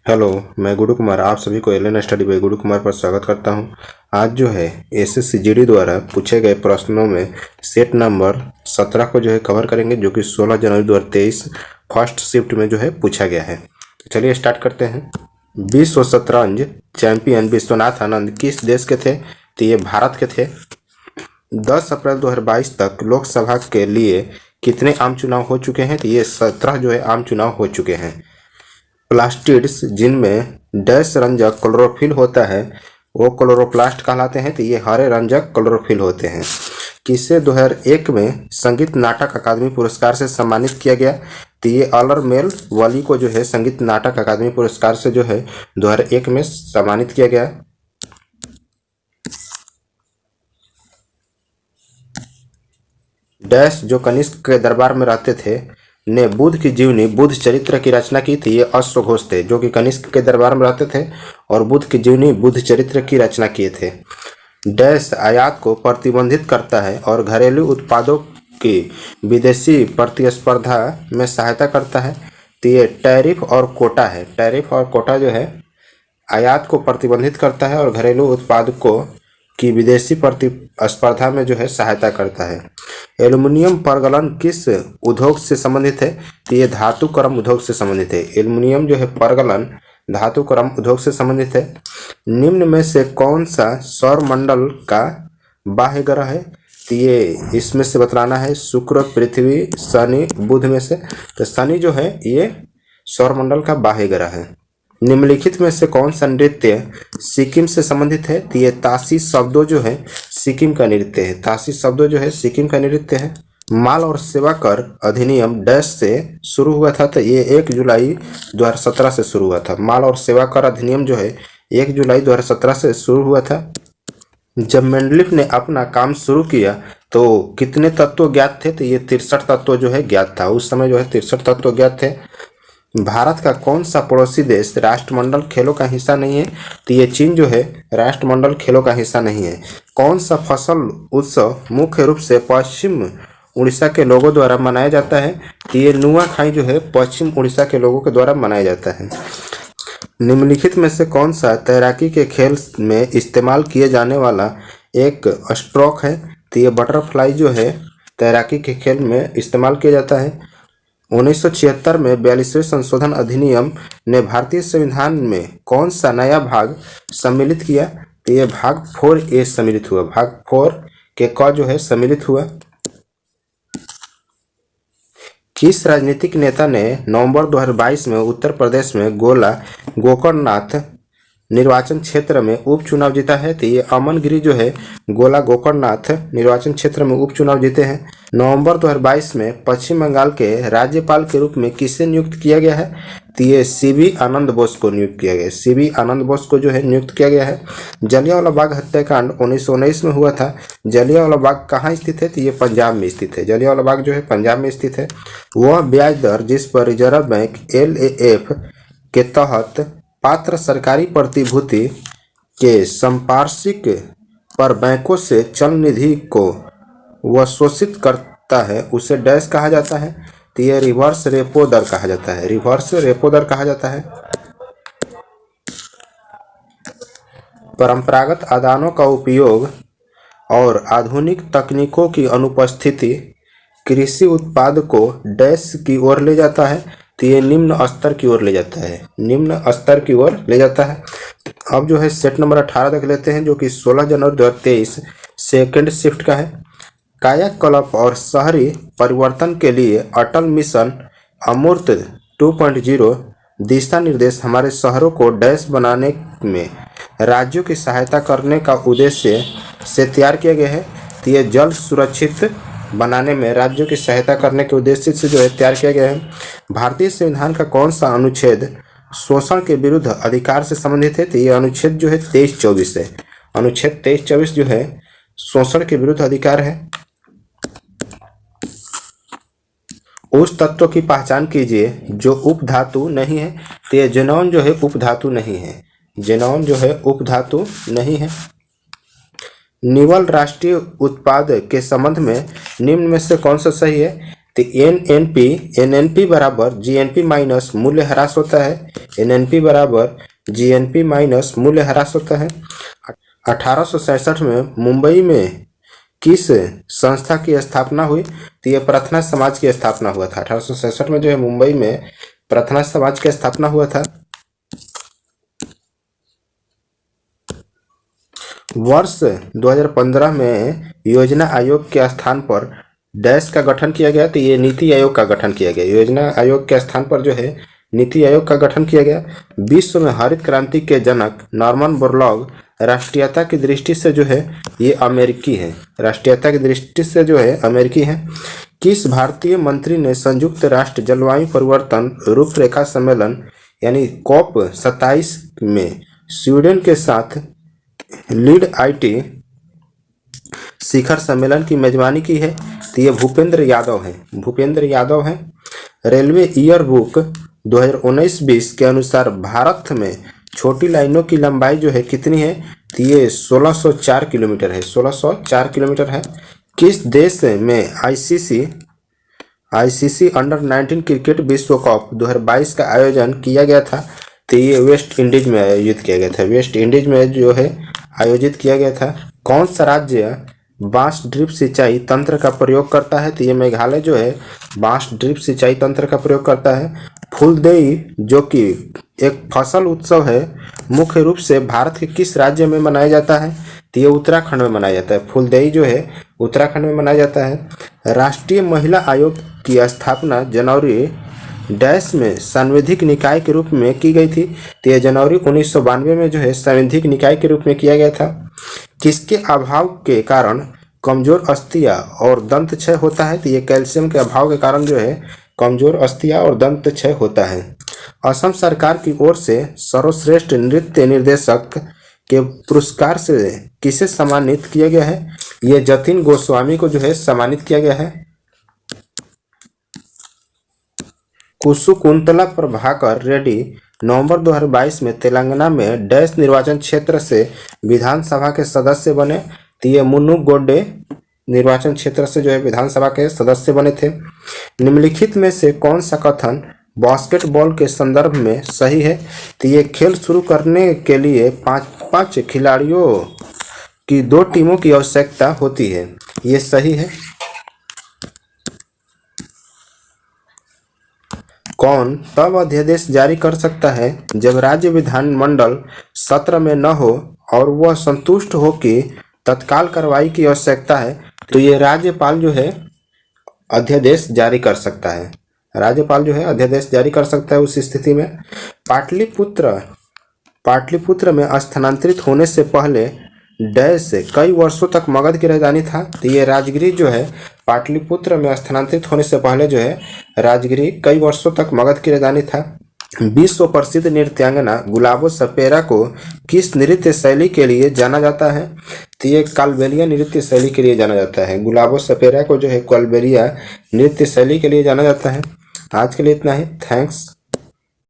Hello, मैं गुरु कुमार आप सभी को एलएन स्टडी बाय गुरु कुमार पर स्वागत करता हूं। आज जो है एसएससी जीडी द्वारा पूछे गए प्रश्नों में सेट नंबर 17 को जो है कवर करेंगे, जो कि 16 जनवरी 2023 फर्स्ट शिफ्ट में जो है पूछा गया है। तो चलिए स्टार्ट करते हैं। विश्व शतरंज चैंपियन विश्वनाथ आनंद किस देश के थे? तो ये भारत के थे। 10 अप्रैल 2022 तक लोकसभा के लिए कितने आम चुनाव हो चुके हैं? तो ये 17 जो है आम चुनाव हो चुके हैं। प्लास्टिड्स जिनमें डैश रंजक क्लोरोफिल होता है वो क्लोरोप्लास्ट कहलाते हैं। तो ये हरे रंजक क्लोरोफिल होते हैं। किसे 2001 में संगीत नाटक अकादमी पुरस्कार से सम्मानित किया गया? तो ये अलरमेल वली को जो है संगीत नाटक अकादमी पुरस्कार से जो है 2001 में सम्मानित किया गया। डैश जो कनिष्क के दरबार में रहते थे ने बुद्ध की जीवनी बुद्ध चरित्र की रचना की थी। ये अश्वघोष थे जो कि कनिष्क के दरबार में रहते थे और बुद्ध की जीवनी बुद्ध चरित्र की रचना किए थे। डैश आयात को प्रतिबंधित करता है और घरेलू उत्पादों की विदेशी प्रतिस्पर्धा में सहायता करता है। तो ये टैरिफ और कोटा है। टैरिफ और कोटा जो है आयात को प्रतिबंधित करता है और घरेलू उत्पादकों की विदेशी प्रतिस्पर्धा में जो है सहायता करता है। एल्युमिनियम परगलन किस उद्योग से संबंधित है? तो ये धातु क्रम उद्योग से संबंधित है। एल्युमिनियम जो है परगलन धातु क्रम उद्योग से संबंधित है। निम्न में से कौन सा सौरमंडल का बाह्य ग्रह है? तो ये इसमें से बतलाना है शुक्र, पृथ्वी, शनि, बुध में से। तो शनि जो है ये सौरमंडल का बाह्य ग्रह है। निम्नलिखित में से कौन सा नृत्य सिक्किम से संबंधित है? तो ये ताशी शब्दों जो है सिक्किम का नृत्य है। ताशी शब्दों जो है सिक्किम का नृत्य है। माल और सेवा कर अधिनियम डैश से शुरू हुआ था? तो ये 1 जुलाई 2017 से शुरू हुआ था। माल और सेवा कर अधिनियम जो है 1 जुलाई 2017 से शुरू हुआ था। जब मेंडलीफ ने अपना काम शुरू किया तो कितने तत्व ज्ञात थे? तो ये 63 तत्व जो है ज्ञात था। उस समय जो है 63 तत्व ज्ञात थे। भारत का कौन सा पड़ोसी देश राष्ट्रमंडल खेलों का हिस्सा नहीं है? तो ये चीन जो है राष्ट्रमंडल खेलों का हिस्सा नहीं है। कौन सा फसल उत्सव मुख्य रूप से पश्चिम उड़ीसा के लोगों द्वारा मनाया जाता है? तो ये नुआखाई जो है पश्चिम उड़ीसा के लोगों के द्वारा मनाया जाता है। निम्नलिखित में से कौन सा तैराकी के खेल में इस्तेमाल किए जाने वाला एक स्ट्रोक है? तो ये बटरफ्लाई जो है तैराकी के खेल में इस्तेमाल किया जाता है। 1976 में 42वें संशोधन अधिनियम ने भारतीय संविधान में कौन सा नया भाग सम्मिलित किया? तो ये भाग 4A सम्मिलित हुआ। भाग 4 के क जो है सम्मिलित हुआ। किस राजनीतिक नेता ने नवंबर 2022 में उत्तर प्रदेश में गोकर्णनाथ निर्वाचन क्षेत्र में उपचुनाव जीता है? तो ये अमन गिरी जो है गोला गोकर्णनाथ निर्वाचन क्षेत्र में उपचुनाव जीते हैं। नवंबर 2022 में पश्चिम बंगाल के राज्यपाल के रूप में किसे नियुक्त किया गया है? तो ये सीबी आनंद बोस को नियुक्त किया गया है। सीबी आनंद बोस को जो है नियुक्त किया गया है। जलियांवाला बाग हत्याकांड 1919 में हुआ था। जलियांवाला बाग कहाँ स्थित है? तो ये पंजाब में स्थित है। जलियांवाला बाग जो है पंजाब में स्थित है। वह ब्याज दर जिस पर रिजर्व बैंक LAF के तहत पात्र सरकारी प्रतिभूति के संपार्श्विक पर बैंकों से चल निधि को वह शोषित करता है उसे डैश कहा जाता है? तो यह रिवर्स रेपो दर कहा जाता है। रिवर्स रेपो दर कहा जाता है। परंपरागत आदानों का उपयोग और आधुनिक तकनीकों की अनुपस्थिति कृषि उत्पाद को डैश की ओर ले जाता है? तो ये निम्न स्तर की ओर ले जाता है। निम्न स्तर की ओर ले जाता है। अब जो है सेट नंबर 18 देख लेते हैं, जो कि 16 जनवरी 2023 सेकेंड शिफ्ट का है। कायाकल्प और शहरी परिवर्तन के लिए अटल मिशन अमूर्त 2.0 दिशा निर्देश हमारे शहरों को डैश बनाने में राज्यों की सहायता करने का उद्देश्य से तैयार किया गया है। तो ये जल सुरक्षित बनाने में राज्यों की सहायता करने के उद्देश्य से जो है तैयार किया गया है। भारतीय संविधान का कौन सा अनुच्छेद शोषण के विरुद्ध अधिकार से संबंधित है? तो ये अनुच्छेद जो है 23-24 है। अनुच्छेद 23-24 जो है शोषण के विरुद्ध अधिकार है। उस तत्व की पहचान कीजिए जो उपधातु नहीं है। तो ये जेनॉन जो है उपधातु नहीं है। जेनॉन जो है उपधातु नहीं है। निवल राष्ट्रीय उत्पाद के संबंध में निम्न में से कौन सा सही है? तो एनएनपी बराबर जीएनपी माइनस मूल्य ह्रास होता है। एनएनपी बराबर जीएनपी माइनस मूल्य ह्रास होता है। 1867 में मुंबई में किस संस्था की स्थापना हुई? तो ये प्रार्थना समाज की स्थापना हुआ था। 1867 में जो है मुंबई में प्रार्थना समाज की स्थापना हुआ था। वर्ष 2015 में योजना आयोग के स्थान पर डैश का गठन किया गया। तो ये नीति आयोग का गठन किया गया। योजना आयोग के स्थान पर जो है नीति आयोग का गठन किया गया। विश्व में हरित क्रांति के जनक नॉर्मन बोरलॉग राष्ट्रीयता की दृष्टि से जो है ये अमेरिकी है। राष्ट्रीयता की दृष्टि से जो है अमेरिकी है। किस भारतीय मंत्री ने संयुक्त राष्ट्र जलवायु परिवर्तन रूपरेखा सम्मेलन यानी COP 27 में स्वीडन के साथ लीड IT शिखर सम्मेलन की मेजबानी की है? तो ये भूपेंद्र यादव है। भूपेंद्र यादव है। रेलवे ईयर बुक 2019-20 के अनुसार भारत में छोटी लाइनों की लंबाई जो है कितनी है? तो ये 1604 किलोमीटर है। 1604 किलोमीटर है। किस देश में आईसीसी अंडर 19 क्रिकेट विश्व कप 2022 का आयोजन किया गया था? तो ये वेस्ट इंडीज में आयोजित किया गया था। वेस्ट इंडीज में जो है आयोजित किया गया था। कौन सा राज्य बांस ड्रिप सिंचाई तंत्र का प्रयोग करता है? तो ये मेघालय जो है बांस ड्रिप सिंचाई तंत्र का प्रयोग करता है। फूलदेई जो कि एक फसल उत्सव है मुख्य रूप से भारत के किस राज्य में मनाया जाता है? तो ये उत्तराखंड में मनाया जाता है। फूलदेई जो है उत्तराखंड में मनाया जाता है। राष्ट्रीय महिला आयोग की स्थापना जनवरी डैश में सांविधिक निकाय के रूप में की गई थी? तो यह जनवरी 1992 में जो है सांविधिक निकाय के रूप में किया गया था। किसके अभाव के कारण कमजोर अस्थियां और दंत क्षय होता है? तो ये कैल्शियम के अभाव के कारण जो है कमजोर अस्थियां और दंत क्षय होता है। असम सरकार की ओर से सर्वश्रेष्ठ नृत्य निर्देशक के पुरस्कार से किसे सम्मानित किया गया है? ये जतिन गोस्वामी को जो है सम्मानित किया गया है। कुसुकुंतला प्रभाकर रेड्डी नवंबर 2022 में तेलंगाना में डैश निर्वाचन क्षेत्र से विधानसभा के सदस्य बने? तो ये मुनुगोडे निर्वाचन क्षेत्र से जो है विधानसभा के सदस्य बने थे। निम्नलिखित में से कौन सा कथन बास्केटबॉल के संदर्भ में सही है? तो ये खेल शुरू करने के लिए 5 खिलाड़ियों की 2 टीमों की आवश्यकता होती है। ये सही है। कौन तब अध्यादेश जारी कर सकता है जब राज्य विधानमंडल सत्र में न हो और वह संतुष्ट हो कि तत्काल कार्रवाई की आवश्यकता है? तो ये राज्यपाल जो है अध्यादेश जारी कर सकता है। राज्यपाल जो है अध्यादेश जारी कर सकता है उस स्थिति में। पाटलिपुत्र में स्थानांतरित होने से पहले डैश कई वर्षों तक मगध की राजधानी था? तो ये राजगिरी जो है पाटलिपुत्र में स्थानांतरित होने से पहले जो है राजगिरी कई वर्षों तक मगध की राजधानी था। विश्व प्रसिद्ध नृत्यांगना गुलाबो सपेरा को किस नृत्य शैली के लिए जाना जाता है? तो ये कालबेलिया नृत्य शैली के लिए जाना जाता है। गुलाबो सपेरा को जो है कालबेलिया नृत्य शैली के लिए जाना जाता है। आज के लिए इतना ही। थैंक्स।